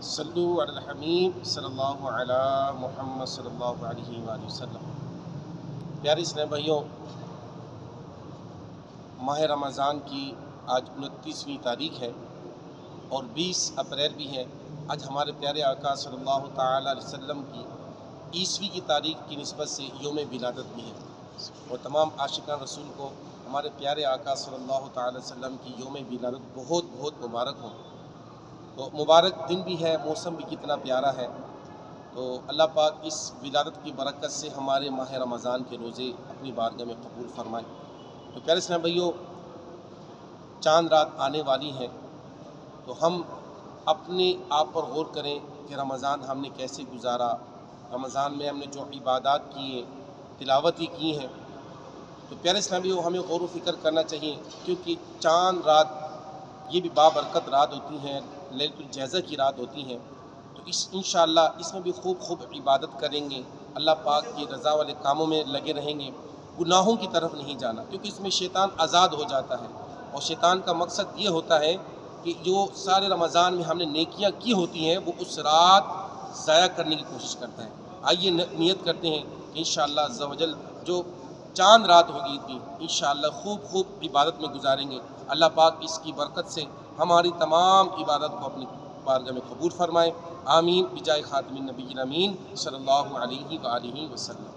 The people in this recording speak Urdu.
صلو علی الحبیب صلی اللہ علی محمد صلی اللہ علیہ وآلہ وسلم۔ پیارے اسلام بھائیوں، ماہ رمضان کی آج 29ویں تاریخ ہے اور 20 اپریل بھی ہے۔ آج ہمارے پیارے آقا صلی اللہ تعالی علیہ وسلم کی عیسوی کی تاریخ کی نسبت سے یوم ولادت بھی ہے، اور تمام عاشقان رسول کو ہمارے پیارے آقا صلی اللہ تعالی علیہ وسلم کی یوم ولادت بہت بہت مبارک ہو۔ تو مبارک دن بھی ہے، موسم بھی کتنا پیارا ہے۔ تو اللہ پاک اس ولادت کی برکت سے ہمارے ماہ رمضان کے روزے اپنی بارگاہ میں قبول فرمائے۔ تو پیارے اسلام بھائیوں، چاند رات آنے والی ہیں، تو ہم اپنے آپ پر غور کریں کہ رمضان ہم نے کیسے گزارا، رمضان میں ہم نے جو عبادات کیے، تلاوتیں کی ہیں۔ تو پیارے اسلام بھائیوں، ہمیں غور و فکر کرنا چاہیے، کیونکہ چاند رات یہ بھی بابرکت رات ہوتی ہیں، لیلۃ الجائزہ کی رات ہوتی ہیں۔ تو انشاءاللہ اس میں بھی خوب عبادت کریں گے، اللہ پاک کی رضا والے کاموں میں لگے رہیں گے، گناہوں کی طرف نہیں جانا، کیونکہ اس میں شیطان آزاد ہو جاتا ہے، اور شیطان کا مقصد یہ ہوتا ہے کہ جو سارے رمضان میں ہم نے نیکیاں کی ہوتی ہیں وہ اس رات ضائع کرنے کی کوشش کرتا ہے۔ آئیے نیت کرتے ہیں کہ انشاءاللہ عز و جل جو چاند رات ہوگی اتنی، انشاءاللہ خوب عبادت میں گزاریں گے۔ اللہ پاک اس کی برکت سے ہماری تمام عبادت کو اپنی بارگاہ میں قبول فرمائے۔ آمین بجائے خاتم النبیین امین صلی اللہ علیہ وآلہ وسلم۔